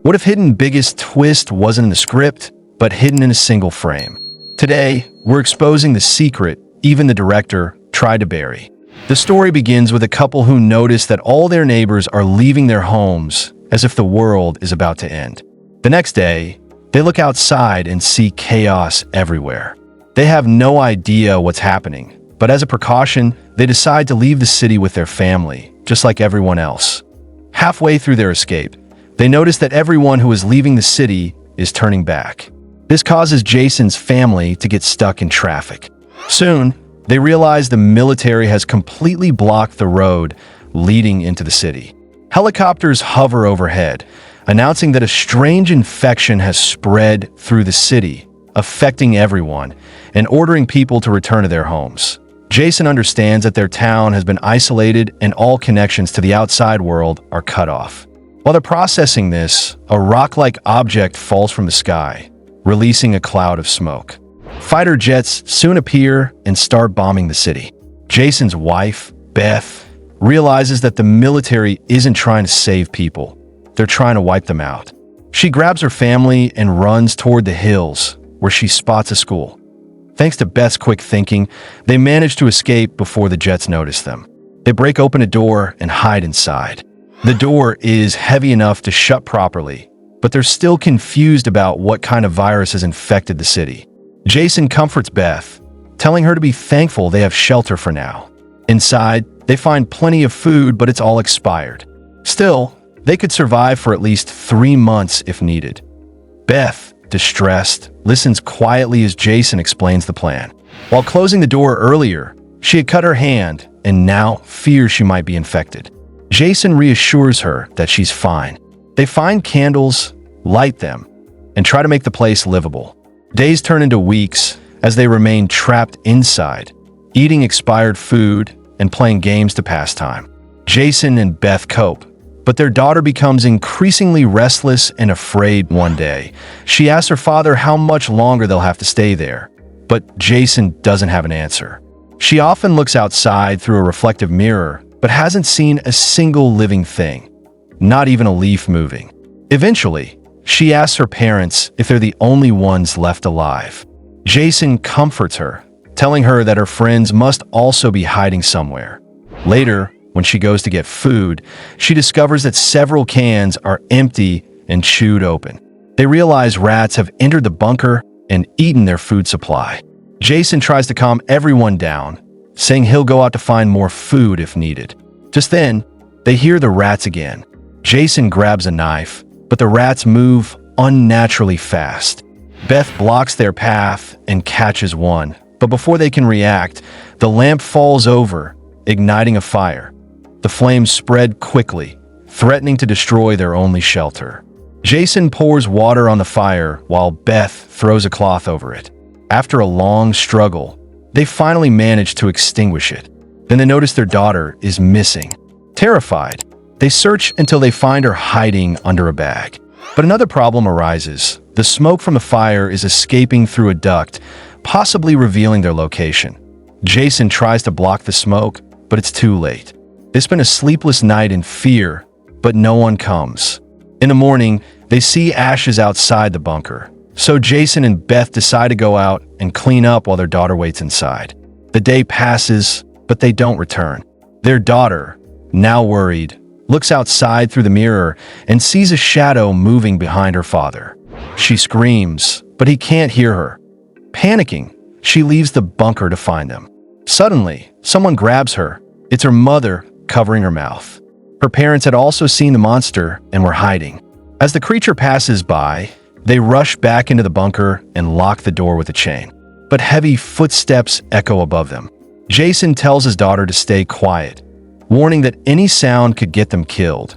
What if Hidden biggest twist wasn't in the script, but hidden in a single frame? Today, we're exposing the secret even the director tried to bury. The story begins with a couple who notice that all their neighbors are leaving their homes as if the world is about to end. The next day, they look outside and see chaos everywhere. They have no idea what's happening, but as a precaution, they decide to leave the city with their family, just like everyone else. Halfway through their escape, they notice that everyone who is leaving the city is turning back. This causes Jason's family to get stuck in traffic. Soon, they realize the military has completely blocked the road leading into the city. Helicopters hover overhead, announcing that a strange infection has spread through the city, affecting everyone, and ordering people to return to their homes. Jason understands that their town has been isolated and all connections to the outside world are cut off. While they're processing this, a rock-like object falls from the sky, releasing a cloud of smoke. Fighter jets soon appear and start bombing the city. Jason's wife, Beth, realizes that the military isn't trying to save people. They're trying to wipe them out. She grabs her family and runs toward the hills, where she spots a school. Thanks to Beth's quick thinking, they manage to escape before the jets notice them. They break open a door and hide inside. The door is heavy enough to shut properly, but they're still confused about what kind of virus has infected the city. Jason comforts Beth, telling her to be thankful they have shelter for now. Inside, they find plenty of food, but it's all expired. Still, they could survive for at least 3 months if needed. Beth, distressed, listens quietly as Jason explains the plan. While closing the door earlier, she had cut her hand and now fears she might be infected. Jason reassures her that she's fine. They find candles, light them, and try to make the place livable. Days turn into weeks as they remain trapped inside, eating expired food and playing games to pass time. Jason and Beth cope, but their daughter becomes increasingly restless and afraid one day. She asks her father how much longer they'll have to stay there, but Jason doesn't have an answer. She often looks outside through a reflective mirror, but hasn't seen a single living thing, not even a leaf moving. Eventually, she asks her parents if they're the only ones left alive. Jason comforts her, telling her that her friends must also be hiding somewhere. Later, when she goes to get food, she discovers that several cans are empty and chewed open. They realize rats have entered the bunker and eaten their food supply. Jason tries to calm everyone down, saying he'll go out to find more food if needed. Just then, they hear the rats again. Jason grabs a knife, but the rats move unnaturally fast. Beth blocks their path and catches one, but before they can react, the lamp falls over, igniting a fire. The flames spread quickly, threatening to destroy their only shelter. Jason pours water on the fire while Beth throws a cloth over it. After a long struggle, they finally manage to extinguish it. Then they notice their daughter is missing. Terrified, they search until they find her hiding under a bag. But another problem arises. The smoke from the fire is escaping through a duct, possibly revealing their location. Jason tries to block the smoke, but it's too late. They spend a sleepless night in fear, but no one comes. In the morning, they see ashes outside the bunker. So Jason and Beth decide to go out and clean up while their daughter waits inside. The day passes, but they don't return. Their daughter, now worried, looks outside through the mirror and sees a shadow moving behind her father. She screams, but he can't hear her. Panicking, she leaves the bunker to find them. Suddenly, someone grabs her. It's her mother, covering her mouth. Her parents had also seen the monster and were hiding. As the creature passes by, they rush back into the bunker and lock the door with a chain. But heavy footsteps echo above them. Jason tells his daughter to stay quiet, warning that any sound could get them killed.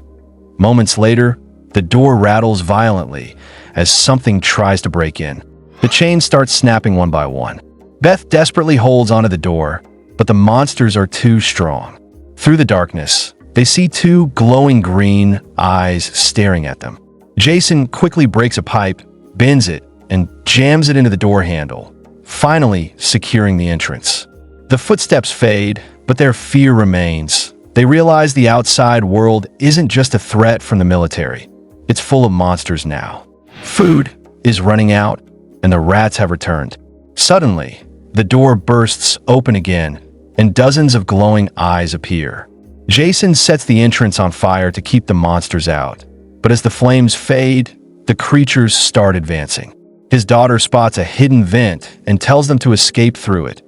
Moments later, the door rattles violently as something tries to break in. The chains start snapping one by one. Beth desperately holds onto the door, but the monsters are too strong. Through the darkness, they see 2 glowing green eyes staring at them. Jason quickly breaks a pipe, bends it, and jams it into the door handle, finally securing the entrance. The footsteps fade, but their fear remains. They realize the outside world isn't just a threat from the military. It's full of monsters now. Food is running out, and the rats have returned. Suddenly, the door bursts open again, and dozens of glowing eyes appear. Jason sets the entrance on fire to keep the monsters out, but as the flames fade, the creatures start advancing. His daughter spots a hidden vent and tells them to escape through it.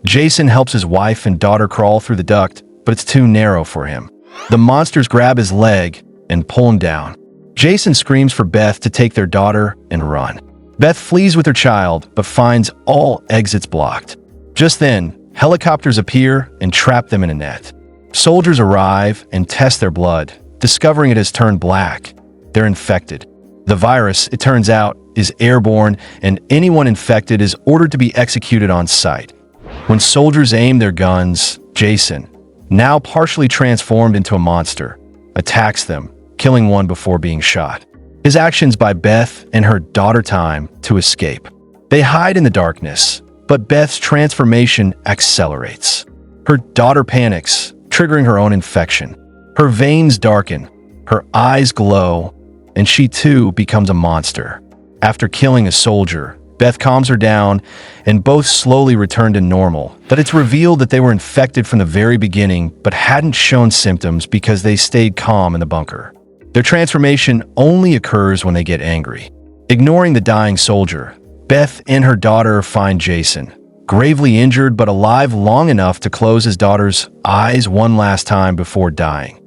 Jason helps his wife and daughter crawl through the duct, but it's too narrow for him. The monsters grab his leg and pull him down. Jason screams for Beth to take their daughter and run. Beth flees with her child, but finds all exits blocked. Just then, helicopters appear and trap them in a net. Soldiers arrive and test their blood, discovering it has turned black. They're infected. The virus, it turns out, is airborne, and anyone infected is ordered to be executed on sight. When soldiers aim their guns, Jason, now partially transformed into a monster, attacks them, killing one before being shot. His actions buy Beth and her daughter time to escape. They hide in the darkness, but Beth's transformation accelerates. Her daughter panics, triggering her own infection. Her veins darken, her eyes glow, and she too becomes a monster. After killing a soldier, Beth calms her down, and both slowly return to normal. But it's revealed that they were infected from the very beginning, but hadn't shown symptoms because they stayed calm in the bunker. Their transformation only occurs when they get angry. Ignoring the dying soldier, Beth and her daughter find Jason, gravely injured but alive long enough to close his daughter's eyes one last time before dying.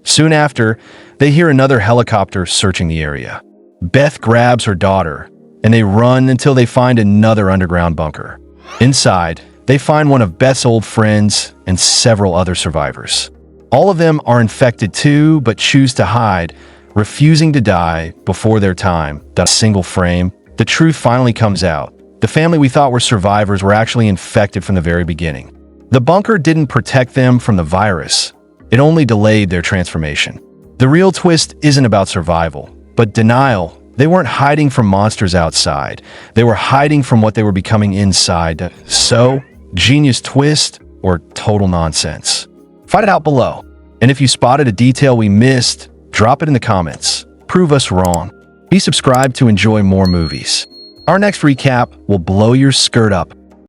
Soon after, they hear another helicopter searching the area. Beth grabs her daughter, and they run until they find another underground bunker. Inside, they find one of Beth's old friends and several other survivors. All of them are infected too, but choose to hide, refusing to die before their time. That single frame, the truth finally comes out. The family we thought were survivors were actually infected from the very beginning. The bunker didn't protect them from the virus. It only delayed their transformation. The real twist isn't about survival, but denial. They weren't hiding from monsters outside. They were hiding from what they were becoming inside. So, genius twist or total nonsense? Find it out below. And if you spotted a detail we missed, drop it in the comments. Prove us wrong. Be subscribed to enjoy more movies. Our next recap will blow your skirt up.